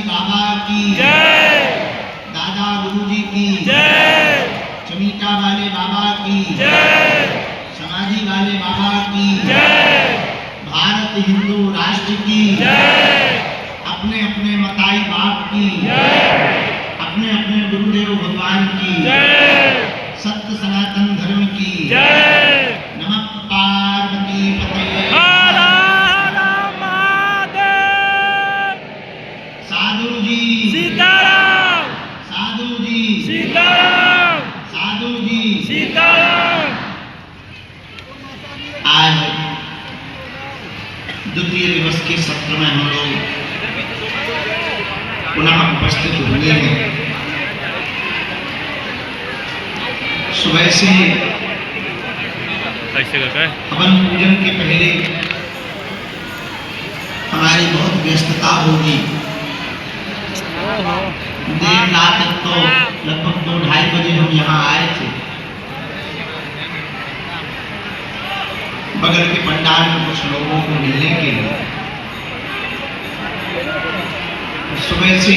बाबा की जय, दादा गुरुजी की जय, चमीटा वाले बाबा की जय, समाधि वाले बाबा की जय, भारत हिंदू राष्ट्र की जय, अपने अपने मताई बाप की अपने अपने गुरुदेव भगवान की जय, सत्य सनातन धर्म की जय। नमः पार्वती पतये। हर हर महादेव। साधु जी सीताराम, साधु जी सीताराम, साधु जी। सीताराम। आज द्वितीय दिवस के सत्र में हम लोग पुनः उपस्थित हुए हैं। सुबह से हवन पूजन के पहले हमारी बहुत व्यस्तता होगी। देर रात तक तो लगभग 2-2:30 बजे हम यहाँ आए थे। बगल के पंडाल में कुछ लोगों को मिलने के लिए सुबह से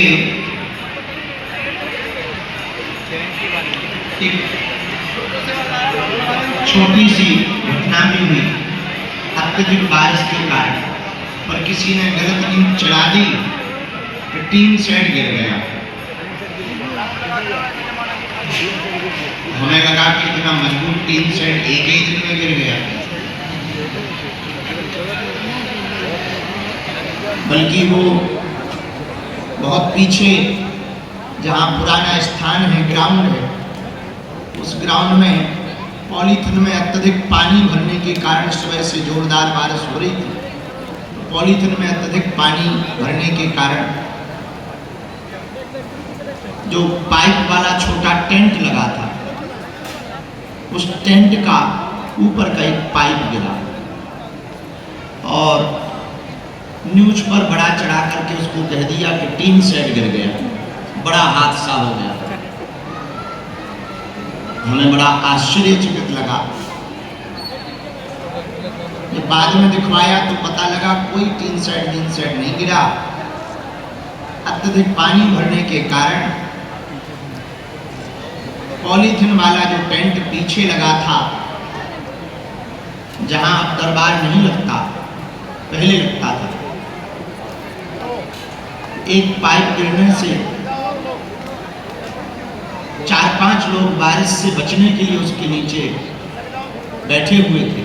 एक छोटी सी घटना भी हुई अत्यधिक बारिश के कारण, और किसी ने गलत ईंट चढ़ा दी तो टीन शेड गिर गया। हमें लगा कि इतना मजबूत टीन शेड एक ही दिन में गिर गया, बल्कि वो बहुत पीछे जहाँ पुराना स्थान है, ग्राउंड है, उस ग्राउंड में पॉलीथिन में अत्यधिक पानी भरने के कारण सुबह से जोरदार बारिश हो रही थी। पॉलीथिन में अत्यधिक पानी भरने के कारण जो पाइप वाला छोटा टेंट लगा था, उस टेंट का ऊपर का एक पाइप गिरा और न्यूज पर बड़ा चढ़ा करके उसको कह दिया कि टीन शेड गिर गया, बड़ा हादसा हो गया। हमें बड़ा आश्चर्यचकित लगा। जब बाद में दिखवाया तो पता लगा कोई टीन शेड नहीं गिरा। अत्यधिक पानी भरने के कारण पॉलीथिन वाला जो टेंट पीछे लगा था, जहां अब दरबार नहीं लगता, पहले लगता था, एक पाइप गिरने से 4-5 लोग बारिश से बचने के लिए उसके नीचे बैठे हुए थे।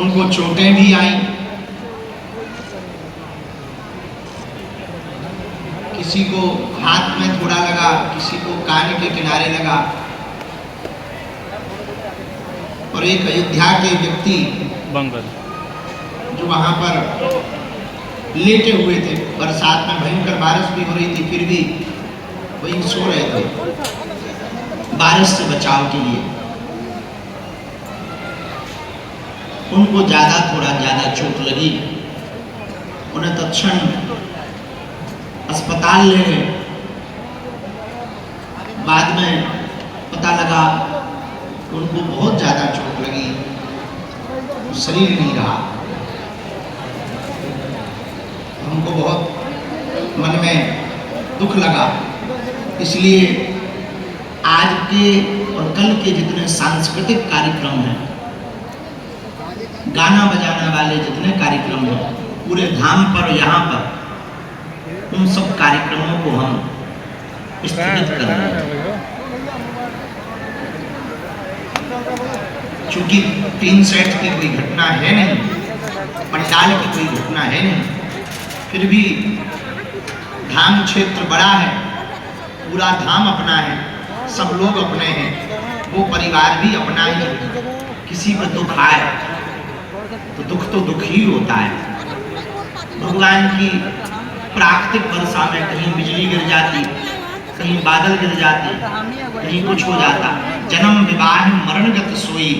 उनको चोटें भी आई, किसी को हाथ में थोड़ा लगा, किसी को कान के किनारे लगा, और एक अयोध्या के व्यक्ति जो वहां पर लेटे हुए थे, बरसात में भयंकर बारिश भी हो रही थी, फिर भी वही सो रहे थे बारिश से बचाव के लिए। उनको थोड़ा ज्यादा चोट लगी, उन्हें तत्क्षण अस्पताल ले गए। बाद में पता लगा कि उनको बहुत ज्यादा चोट लगी, शरीर नहीं रहा। हमको बहुत मन में दुख लगा। इसलिए आज के और कल के जितने सांस्कृतिक कार्यक्रम हैं, गाना बजाना वाले जितने कार्यक्रम हैं पूरे धाम पर, यहाँ पर, उन सब कार्यक्रमों को हम स्थगित कर रहे हैं। चूंकि टीन शेड की कोई घटना है नहीं, पंडाल की कोई घटना है नहीं, फिर भी धाम क्षेत्र बड़ा है, पूरा धाम अपना है, सब लोग अपने हैं, वो परिवार भी अपना ही। किसी पर दुख आए तो दुख ही होता है। भगवान की प्राकृतिक वर्षा में कहीं बिजली गिर जाती, कहीं बादल गिर जाते, कहीं कुछ हो जाता। जन्म विवाह मरणगत सोई,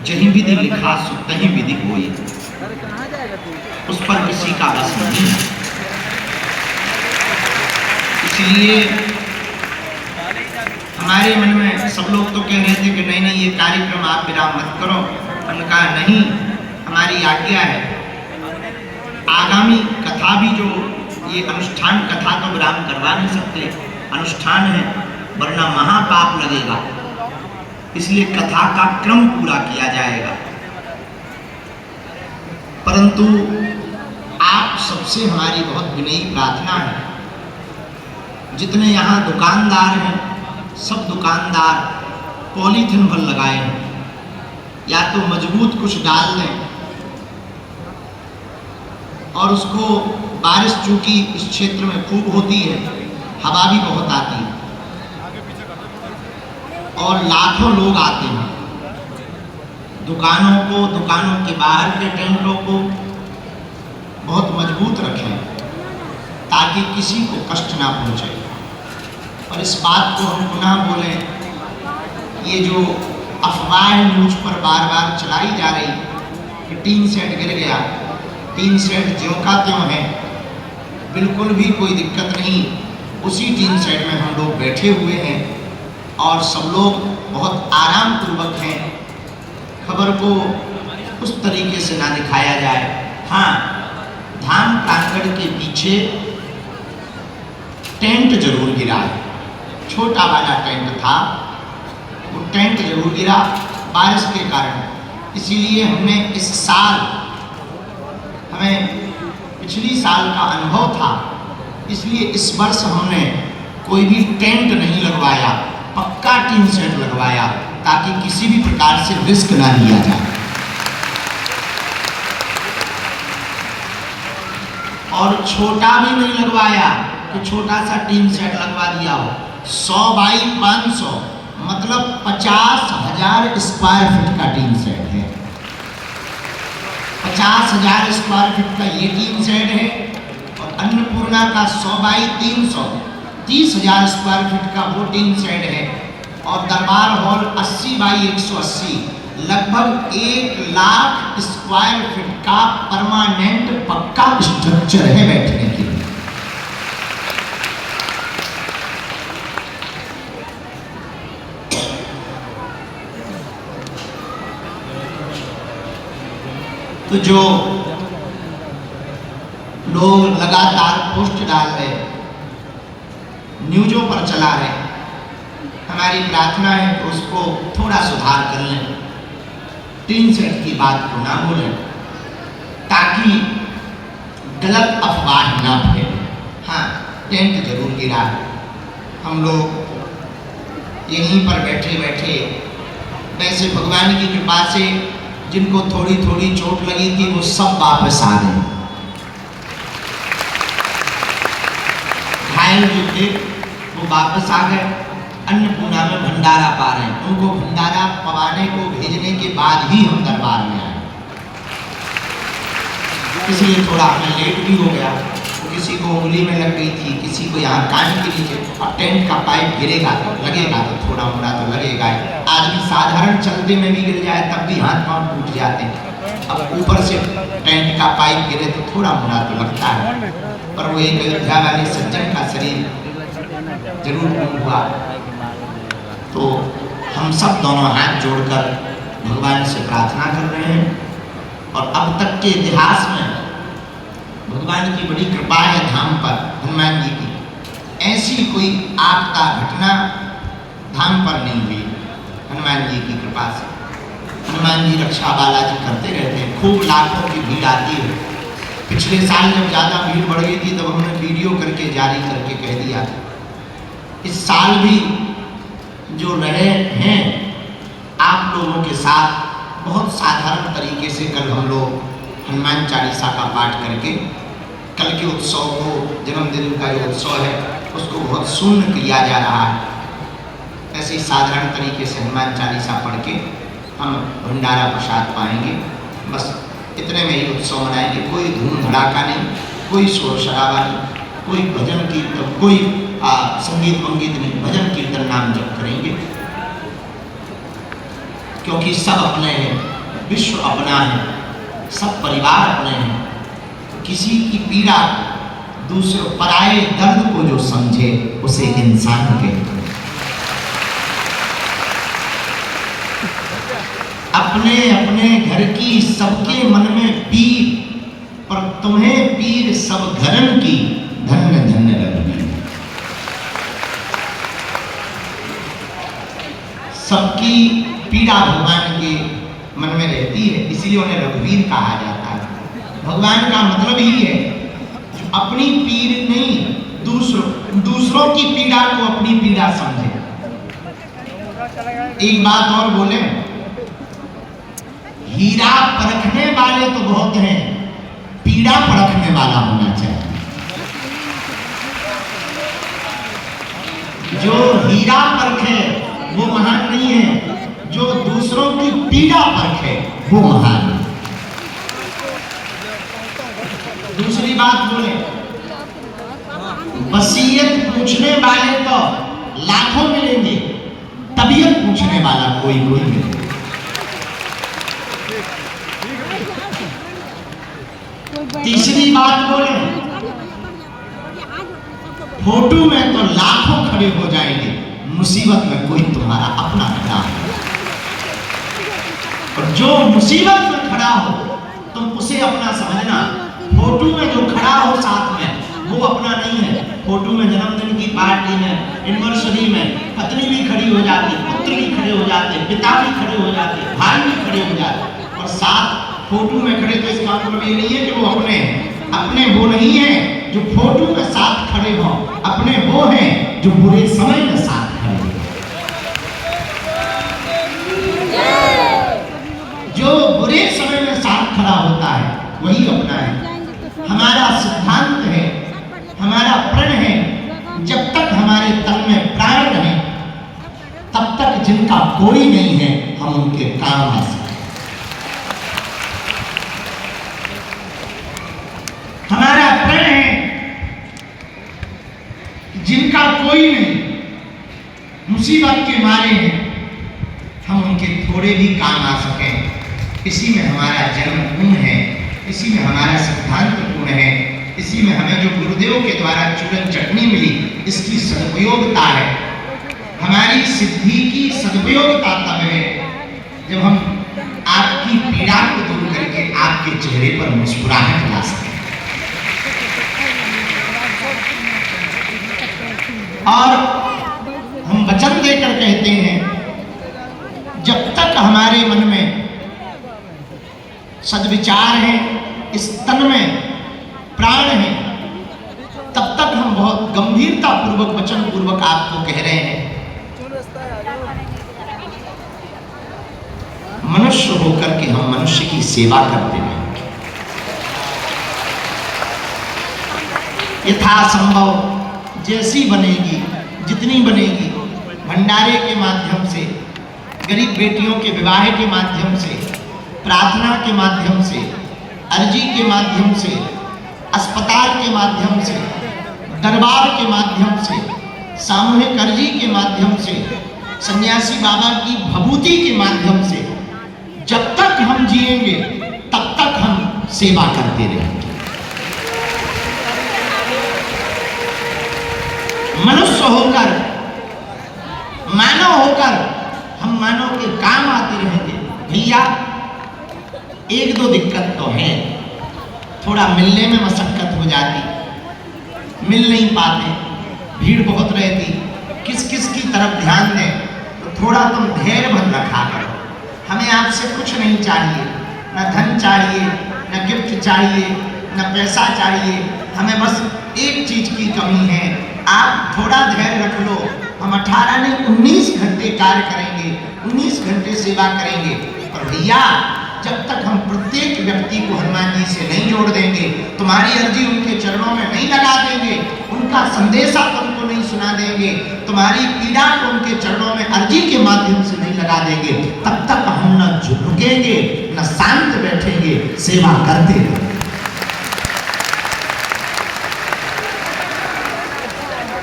जहीं विधि लिखा सो तहीं विधि होई। उस पर किसी का बस नहीं है। इसलिए हमारे मन में सब लोग तो कह रहे थे कि नहीं ये कार्यक्रम आप विराम मत करो। हमने कहा नहीं, हमारी आज्ञा है, आगामी कथा भी जो ये अनुष्ठान, कथा तो विराम करवा नहीं सकते, अनुष्ठान है, वरना महापाप लगेगा, इसलिए कथा का क्रम पूरा किया जाएगा। परंतु आप सबसे हमारी बहुत विनयी प्रार्थना है, जितने यहाँ दुकानदार हैं सब दुकानदार पॉलीथिन पर लगाए हैं, या तो मजबूत कुछ डाल दें, और उसको बारिश चूंकि इस क्षेत्र में खूब होती है, हवा भी बहुत आती है और लाखों लोग आते हैं, दुकानों को, दुकानों के बाहर के टेंटों को बहुत मजबूत रखें ताकि किसी को कष्ट ना पहुंचे। और इस बात को हम पुनः बोलें, ये जो अफवाह न्यूज पर बार बार चलाई जा रही कि टीन सेट गिर गया, टीन सेट ज्यों का त्यों है, बिल्कुल भी कोई दिक्कत नहीं, उसी टीन सेट में हम लोग बैठे हुए हैं और सब लोग बहुत आराम पूर्वक हैं। खबर को उस तरीके से ना दिखाया जाए। हाँ, धाम प्रांगण के पीछे टेंट जरूर गिरा है, छोटा वाला टेंट था, वो टेंट जरूर गिरा बारिश के कारण। इसीलिए हमने इस साल, हमें पिछली साल का अनुभव था, इसलिए इस वर्ष हमने कोई भी टेंट नहीं लगवाया, पक्का टीन सेट लगवाया ताकि किसी भी प्रकार से रिस्क ना लिया जाए। और छोटा भी नहीं लगवाया कि छोटा सा टीन सेट लगवा दिया हो। 100 बाई 500 मतलब 50,000 स्क्वायर फीट का टीन सेट है। 50,000 स्क्वायर फीट का ये टीन सेट है और अन्नपूर्णा का 100 बाई 300 30,000 स्क्वायर फीट का वो टीन सेट है। और दरबार हॉल 80 बाई 180 लगभग 1 लाख स्क्वायर फीट का परमानेंट पक्का स्ट्रक्चर है बैठने के लिए। तो जो लोग लगातार पोस्ट डाल रहे, न्यूज़ों पर चला रहे, हमारी प्रार्थना है कि उसको थोड़ा सुधार कर लें, टीन सेट की बात को ना बोलें ताकि गलत अफवाह ना फैले। हाँ, टेंट जरूर गिरा है, हम लोग यहीं पर बैठे बैठे, वैसे भगवान की कृपा से जिनको थोड़ी थोड़ी चोट लगी थी वो सब वापस आ गए, घायल जो थे वो वापस आ गए, अन्नपूर्णा में भंडारा पा रहे हैं। उनको भंडारा पवाने को भेजने के बाद ही हम दरबार में आए, इसलिए थोड़ा हमें लेट भी हो गया। तो किसी को उंगली में लग गई थी, किसी को यहाँ कान के नीचे। अब टेंट का पाइप गिरेगा तो लगेगा, तो थोड़ा मोड़ा तो लगेगा। आदमी साधारण चलते में भी गिर जाए तब भी हाथ पांव टूट जाते हैं, अब ऊपर से टेंट का पाइप गिरे तो थोड़ा मोड़ा तो लगता है। पर वो एक अयोध्या वाले सज्जन का शरीर जरूर पूर्ण हुआ। तो हम सब दोनों हाथ जोड़कर भगवान से प्रार्थना कर रहे हैं। और अब तक के इतिहास में भगवान की बड़ी कृपा है धाम पर, हनुमान जी की। ऐसी कोई आपदा घटना धाम पर नहीं हुई हनुमान जी की कृपा से। हनुमान जी रक्षा बालाजी करते रहते हैं, खूब लाखों की भीड़ आती है। पिछले साल जब ज़्यादा भीड़ बढ़ गई थी तब हमने वीडियो करके जारी करके कह दिया। इस साल भी जो रहे हैं आप लोगों के साथ बहुत साधारण तरीके से, कल हम लोग हनुमान चालीसा का पाठ करके कल के उत्सव को, जन्मदिन का जो उत्सव है उसको बहुत शून्य किया जा रहा है। ऐसे ही साधारण तरीके से हनुमान चालीसा पढ़ के हम भंडारा प्रसाद पाएंगे, बस इतने में ही उत्सव मनाएंगे। कोई धूम धड़ाका नहीं, कोई शोर शराबा नहीं, कोई भजन कीर्तन, कोई संगीत मंगीत नहीं, भजन कीर्तन नाम जप करेंगे। क्योंकि सब अपने हैं, विश्व अपना है, सब परिवार अपने हैं। किसी की पीड़ा, दूसरे पराये दर्द को जो समझे उसे इंसान कहते हैं। अपने अपने घर की सबके मन में पीर, पर तुम्हें पीर सब घरन की, धन्य धन्य रघुवीर। सबकी पीड़ा भगवान के मन में रहती है, इसलिए उन्हें रघुवीर कहा जाता है। भगवान का मतलब ही है जो अपनी पीड़ नहीं, दूसरों की पीड़ा को अपनी पीड़ा समझे। एक बात और बोले, हीरा परखने वाले तो बहुत हैं, पीड़ा परखने वाला होना चाहिए। जो हीरा परखे वो महान नहीं है, जो दूसरों की पीड़ा परखे वो महान है। दूसरी बात बोले, वसीयत पूछने वाले तो लाखों मिलेंगे, तबीयत पूछने वाला कोई मिलेगा। तीसरी बात बोले, फोटो में तो लाखों खड़े हो जाएंगे, मुसीबत में कोई तुम्हारा अपना खड़ा है। और जो मुसीबत में खड़ा हो तुम उसे अपना समझना। फोटो में जो खड़ा हो साथ में वो अपना नहीं है। फोटो में जन्मदिन की पार्टी में, एनिवर्सरी में पत्नी भी खड़ी हो जाती, पुत्र भी खड़े हो जाते, पिता भी खड़े हो जाते, भाई भी खड़े हो जाते, और साथ फोटो में खड़े। तो इसका मतलब ये नहीं है कि वो अपने वो नहीं है जो फोटो में साथ खड़े हो, अपने वो हैं जो बुरे समय में साथ खड़े हो। जो बुरे समय में साथ खड़ा होता है वही अपना है। हमारा सिद्धांत है, हमारा प्रण है, जब तक हमारे तन में प्राण रहे तब तक जिनका कोई नहीं है हम उनके काम आ सकते। हमारा प्रण है जिनका कोई नहीं, मुसीबत के मारे हैं, हम उनके थोड़े भी काम आ सकें। इसी में हमारा जन्म गुण है, इसी में हमारा सिद्धांत गुण है, इसी में हमें जो गुरुदेव के द्वारा चूरन चटनी मिली इसकी सदुपयोगता है। हमारी सिद्धि की सदुपयोगता तब है जब हम आपकी पीड़ा को दूर करके आपके चेहरे पर मुस्कुराहट ला सकें। और हम वचन देकर कहते हैं, जब तक हमारे मन में सद्विचार है, इस तन में प्राण है, तब तक हम बहुत गंभीरता पूर्वक वचन पूर्वक आपको कह रहे हैं, मनुष्य होकर के हम मनुष्य की सेवा करते हैं। यथासंभव जैसी बनेगी, जितनी बनेगी, भंडारे के माध्यम से, गरीब बेटियों के विवाह के माध्यम से, प्रार्थना के माध्यम से, अर्जी के माध्यम से, अस्पताल के माध्यम से, दरबार के माध्यम से, सामूहिक अर्जी के माध्यम से, सन्यासी बाबा की भभूति के माध्यम से, जब तक हम जिएंगे तब तक हम सेवा करते रहेंगे। मनुष्य होकर, मानव होकर हम मानव के काम आते रहेंगे। भैया एक दो दिक्कत तो है, थोड़ा मिलने में मशक्कत हो जाती, मिल नहीं पाते, भीड़ बहुत रहती, किस किस की तरफ ध्यान दें, तो थोड़ा तुम धैर्य बन रखा करो। हमें आपसे कुछ नहीं चाहिए, न धन चाहिए, न गिफ्ट चाहिए, न पैसा चाहिए, हमें बस एक चीज की कमी है, आप थोड़ा धैर्य रख लो। हम 18 नहीं 19 घंटे कार्य करेंगे, 19 घंटे सेवा करेंगे, पर भैया जब तक हम प्रत्येक व्यक्ति को हनुमान जी से नहीं जोड़ देंगे, तुम्हारी अर्जी उनके चरणों में नहीं लगा देंगे, उनका संदेशा तुमको नहीं सुना देंगे, तुम्हारी पीड़ा को उनके चरणों में अर्जी के माध्यम से नहीं लगा देंगे, तब तक हम न झुकेंगे न शांत बैठेंगे, सेवा करते रहेंगे।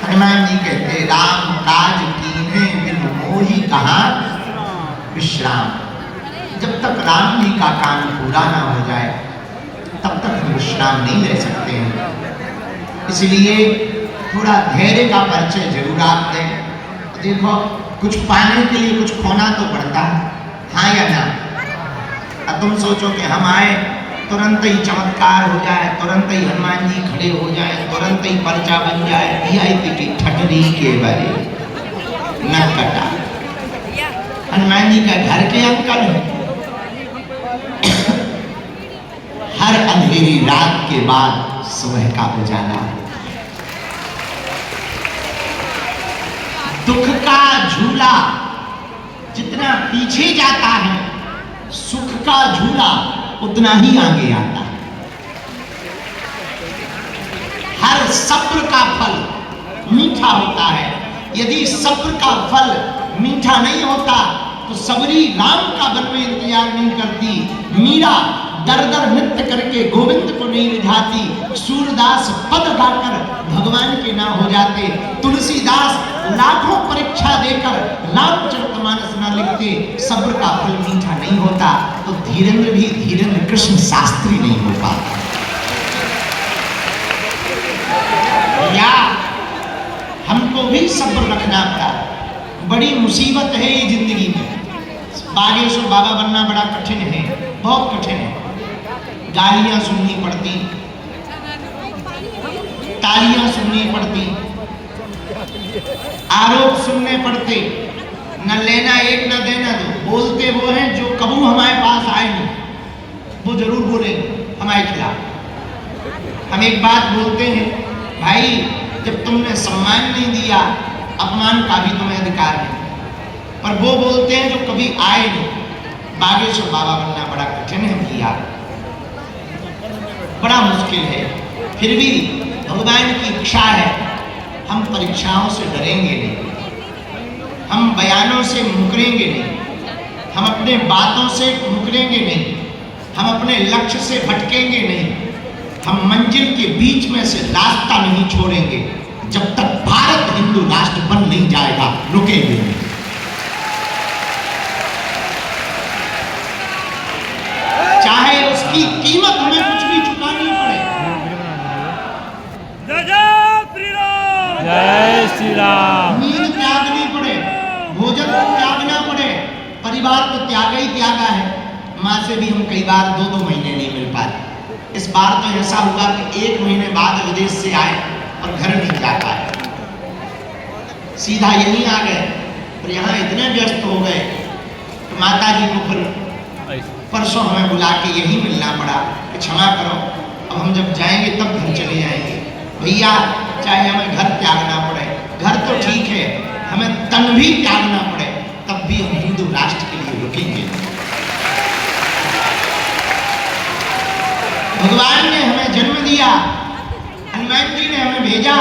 हनुमान जी कहते, राम काज कीन्हे बिन मोहि कहाँ विश्राम। जब तक राम जी का काम पूरा ना हो जाए तब तक हम विश्राम नहीं ले सकते हैं। इसलिए थोड़ा धैर्य का परिचय जरूर आप दें। देखो, कुछ पाने के लिए कुछ खोना तो पड़ता है। हाँ या ना? अब तुम सोचो कि हम आए तुरंत ही चमत्कार हो जाए, तुरंत ही हनुमान जी खड़े हो जाए, तुरंत ही पर्चा बन जाए, वीआईपी की ठटरी के बारे न कटा। हनुमान जी का घर के अंकल है। हर अंधेरी रात के बाद सुबह का उजाला। दुख का झूला जितना पीछे जाता है, सुख का झूला उतना ही आगे आता है। हर सब्र का फल मीठा होता है। यदि सब्र का फल मीठा नहीं होता तो सबरी राम का वन में इंतजार नहीं करती। मीरा दर दर नृत्य करके गोविंद को नहीं रिझाती। सूरदास पद गाकर भगवान के ना हो जाते। तुलसीदास लाखों परीक्षा देकर रामचरितमानस ना लिखते। सब्र का फल मीठा नहीं होता तो धीरेन्द्र भी धीरेन्द्र कृष्ण शास्त्री नहीं हो पाता। या हमको भी सब्र रखना पड़ा। बड़ी मुसीबत है ये जिंदगी में। बागेश्वर बाबा बनना बड़ा कठिन है, बहुत कठिन है। गालियां सुननी पड़ती, तालियां सुननी पड़ती, आरोप सुनने पड़ते। न लेना एक न देना दो। बोलते वो हैं जो कबू हमारे पास आए नहीं, वो जरूर बोलेंगे हमारे खिलाफ। हम एक बात बोलते हैं, भाई जब तुमने सम्मान नहीं दिया, अपमान का भी तुम्हें अधिकार है। पर वो बोलते हैं जो कभी आए नहीं। बागेश्वर बाबा बनना बड़ा कठिन है भैया, बड़ा मुश्किल है। फिर भी भगवान की इच्छा है, हम परीक्षाओं से डरेंगे नहीं, हम बयानों से मुकरेंगे नहीं, हम अपने बातों से मुकरेंगे नहीं, हम अपने लक्ष्य से भटकेंगे नहीं, हम मंजिल के बीच में से रास्ता नहीं छोड़ेंगे। जब तक भारत हिंदू राष्ट्र बन नहीं जाएगा, रुकेंगे नहीं। चाहे उसकी कीमत हमें कुछ भी चुकानी पड़े। जय श्री राम। जय श्री राम। नींद त्यागनी पड़े, भोजन को त्यागना पड़े, परिवार को त्यागा ही त्यागा है। माँ से भी हम कई बार 2-2 महीने नहीं मिल पाते। इस बार तो ऐसा हुआ कि 1 महीने बाद विदेश से आए और घर नहीं जा पाए, सीधा यहीं आ गए। और यहाँ इतने व्यस्त हो गए तो माता जी को फिर परसों हमें बुला के यहीं मिलना पड़ा कि क्षमा करो, अब हम जब जाएंगे तब घर चले जाएंगे। भैया चाहे हमें घर त्यागना पड़े, घर तो ठीक है, हमें तन भी त्यागना पड़े, तब भी हम हिंदू राष्ट्र के लिए रुकेंगे। भगवान ने हमें जन्म दिया, हनुमान जी ने हमें भेजा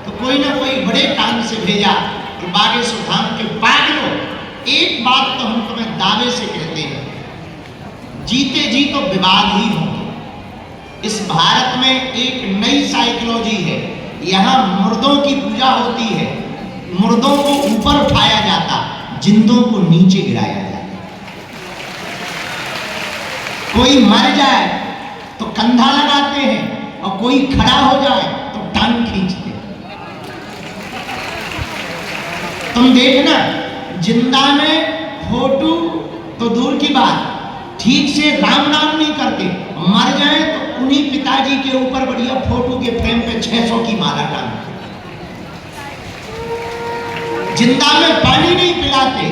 तो कोई ना कोई बड़े काम से भेजा। और बागेश्वर धाम के पागलों, एक बात तो हम तुम्हें दावे से कहते हैं, जीते जी तो विवाद ही होंगे। इस भारत में एक नई साइकोलॉजी है। यहाँ मुर्दों की पूजा होती है, मुर्दों को ऊपर उठाया जाता, जिंदों को नीचे गिराया जाता। कोई मर जाए तो कंधा लगाते हैं और कोई खड़ा हो जाए तो टांग खींचते हैं। तुम देखना, जिंदा में फोटो तो दूर की बात, ठीक से राम नाम नहीं करते, मर जाए तो उन्हीं पिताजी के ऊपर बढ़िया फोटो के फ्रेम पे 600 की माला टांगते। जिंदा में पानी नहीं पिलाते,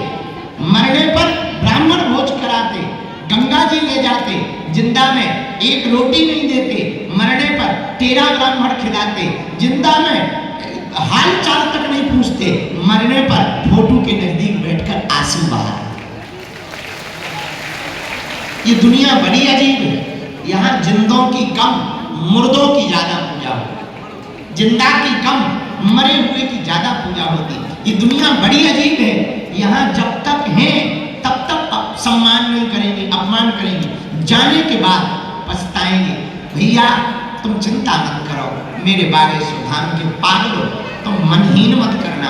मरने पर ब्राह्मण भोज कराते, गंगा जी ले जाते। जिंदा में एक रोटी नहीं देते, मरने पर 13 ब्राह्मण खिलाते। जिंदा में हाल चाल तक नहीं पूछते, मरने पर फोटो के नजदीक बैठकर आंसू बहाते। ये दुनिया बड़ी अजीब है। यहाँ जिंदों की कम, मुर्दों की ज्यादा पूजा होती, जिंदा की कम, मरे हुए की ज्यादा पूजा होती। ये दुनिया बड़ी अजीब है। यहाँ जब तक हैं तब तक सम्मान नहीं करेंगे, अपमान करेंगे, जाने के बाद पछताएंगे। भैया तुम चिंता मत करो, मेरे बागेश्वर धाम के पागलों, तुम मनहीन मत करना,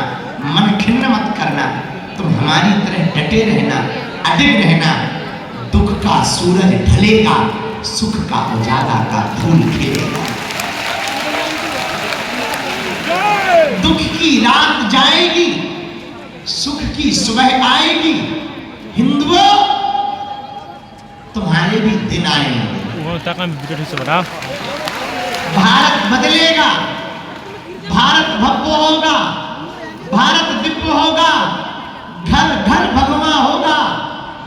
मन खिन्न मत करना, तुम हमारी तरह डटे रहना, अडिग रहना। दुख का सूरज ढलेगा, सुख का उजाला का धूल खेलेगा। दुख की रात जाएगी, सुख की सुबह आएगी। हिंदुओं के भी दिन आएंगे। वो तक हम वीडियो से बता भारत बदलेगा, भारत भव्य होगा, भारत दिव्य होगा, घर घर भगवा होगा,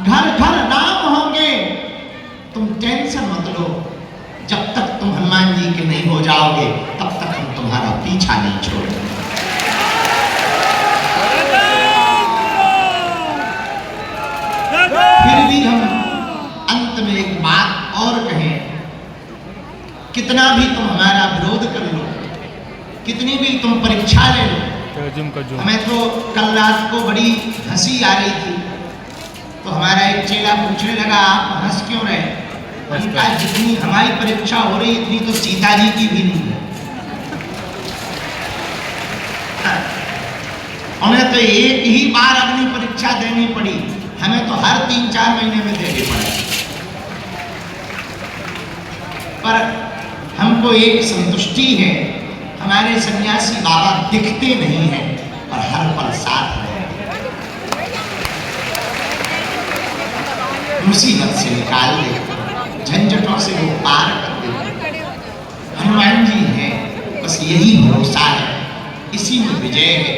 घर घर राम होंगे। तुम टेंशन मत लो, जब तक तुम हनुमान जी के नहीं हो जाओगे तब तक हम तुम्हारा पीछा नहीं छोड़ेंगे। फिर भी हम अंत में एक बात और कहें, कितना भी तुम हमारा विरोध कर लो, कितनी भी तुम परीक्षा ले लो, हमें तो कल रात को बड़ी हंसी आ रही थी, तो हमारा एक चेला पूछने लगा आप हंस क्यों रहे? उनका जितनी हमारी परीक्षा हो रही इतनी तो सीता जी की भी नहीं है। उन्हें तो एक ही बार अग्नि परीक्षा देनी पड़ी, हमें तो हर 3-4 महीने में देनी पड़े। पर हमको एक संतुष्टि है, हमारे सन्यासी बाबा दिखते नहीं हैं और हर पल साथ हैं। मुसीबत से निकाल दे, झंझटों से वो पार कर दे। हनुमान जी हैं, बस यही भरोसा है, इसी में विजय है।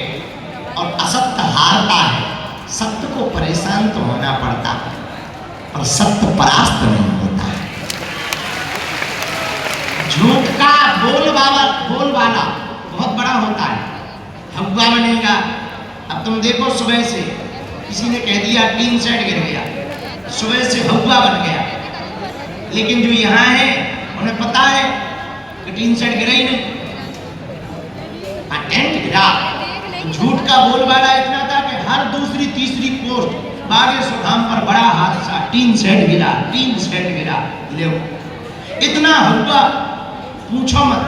और असत्य हारता है, सत्य को परेशान तो होना पड़ता है पर सत्य परास्त नहीं होता है। झूठ का बोलबाला बहुत बड़ा होता है, हवा बनेगा। अब तुम देखो, सुबह से किसी ने कह दिया टीन सेट गिर गया, सुबह से हवा बन गया, लेकिन जो यहाँ है उन्हें पता है कि टीन सेट गिरा ही नहीं, टेंट गिरा। तो झूठ का बोलबाला इतना था कि हर दूसरी तीसरी पोस्ट बागेश्वर धाम पर बड़ा हादसा, टीन सेट गिरा, टीन सेट गिरा। ले इतना हवा पूछो मत।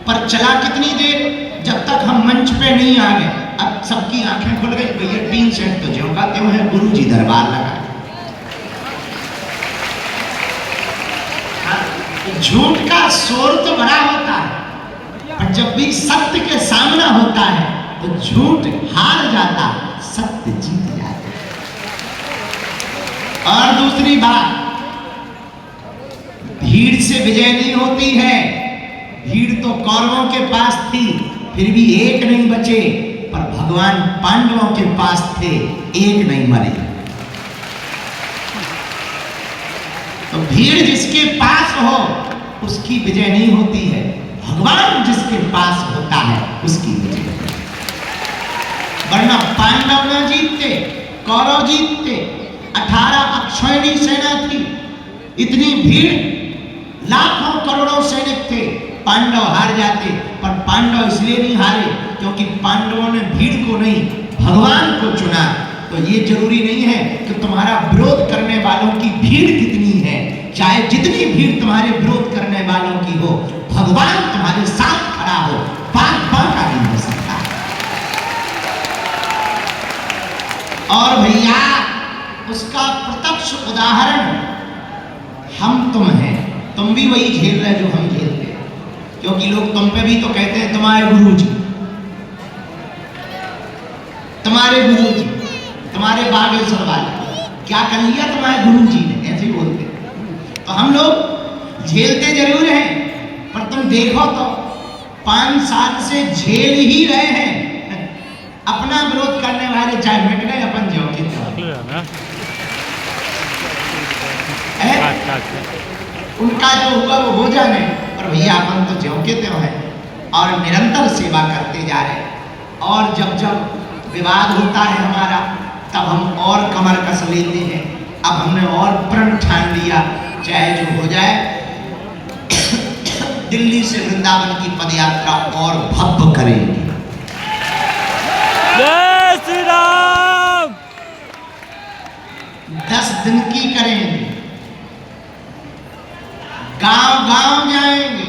पर चला कितनी देर, जब तक हम मंच पे नहीं आ गए। अब सबकी आंखें खुल गई, भैया टीन सेट तो ज्यों का त्यों है, गुरु जी दरबार लगा। झूठ का शोर तो बड़ा होता है, पर जब भी सत्य के सामना होता है तो झूठ हार जाता, सत्य जीत जाता। और दूसरी बात, भीड़ से विजय नहीं होती है। भीड़ तो कौरवों के पास थी, फिर भी एक नहीं बचे, पर भगवान पांडवों के पास थे, एक नहीं मरे। तो भीड़ जिसके पास हो उसकी विजय नहीं होती है, भगवान जिसके पास होता है उसकी विजय होती है। वरना पांडव न जीतते, कौरव जीतते। 18 अक्षौहिणी सेना थी, इतनी भीड़, लाखों करोड़ों सैनिक थे, पांडव हार जाते। पर पांडव इसलिए नहीं हारे क्योंकि पांडवों ने भीड़ को नहीं, भगवान को चुना। तो ये जरूरी नहीं है कि तुम्हारा विरोध करने वालों की भीड़ कितनी है, चाहे जितनी भीड़ तुम्हारे विरोध करने वालों की हो, भगवान तुम्हारे साथ खड़ा हो, बात बांका नहीं हो सकता। और भैया उसका प्रत्यक्ष उदाहरण हम तुम हैं। तुम भी वही झेल रहे जो हम झेलते हैं, क्योंकि लोग तुम पे भी तो कहते हैं तुम्हारे गुरुजी, तुम्हारे गुरुजी, तुम्हारे बागेश्वर वाले क्या कर लिया तुम्हारे गुरुजी ने, ऐसे ही बोलते। तो हम लोग झेलते जरूर हैं, पर तुम देखो तो 5 साल से झेल ही रहे हैं। अपना विरोध करने वाले चाहे मिट गए, अपन जाओ उनका जो हुआ वो हो जाने, पर भैया अपन तो ज्यों के त्यों है और निरंतर सेवा करते जा रहे। और जब जब विवाद होता है हमारा, तब हम और कमर कस लेते हैं। अब हमने और प्रण ठान लिया, चाहे जो हो जाए, दिल्ली से वृंदावन की पदयात्रा और भव्य करेंगे। जय श्री राम। 10 दिन की करेंगे, गांव गांव जाएंगे,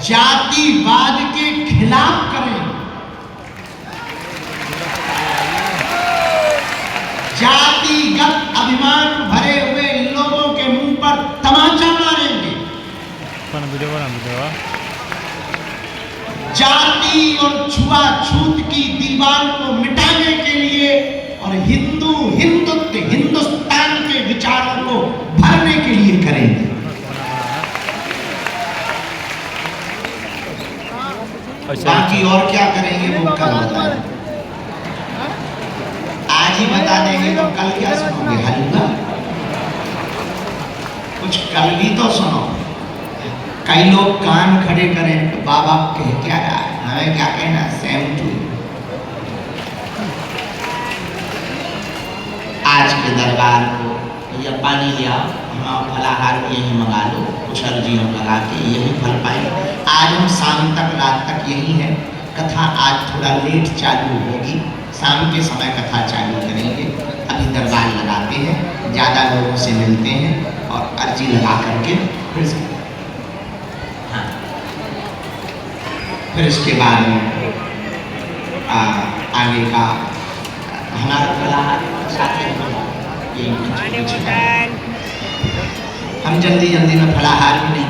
जातिवाद के खिलाफ करेंगे, जातिगत अभिमान भरे हुए लोगों के मुंह पर तमाचा मारेंगे। जाति और छुआछूत की दीवार को मिटाने के लिए और हिंदुत्व, हिंदुस्तान के विचारों को बाकी और क्या करेंगे वो कल बताएं। आज ही बता देंगे तो कल क्या सुनोगे? हलवा कुछ कल भी तो सुनो। कई लोग कान खड़े करें तो बाबा कह क्या रहा है, हमें क्या कहना, सेम टू। आज के दरबार को या पानी लिया, हाँ फलाहार यही मंगा लो, कुछ अर्जियों लगा के यही फल पाए। आज हम शाम तक रात तक यही है। कथा आज थोड़ा लेट चालू होगी, शाम के समय कथा चालू करेंगे। अभी दरबार लगाते हैं, ज़्यादा लोगों से मिलते हैं और अर्जी लगा करके फिर इसके बाद में आगे का हमारा फलाहार हम जल्दी जल्दी में फलाहार भी नहीं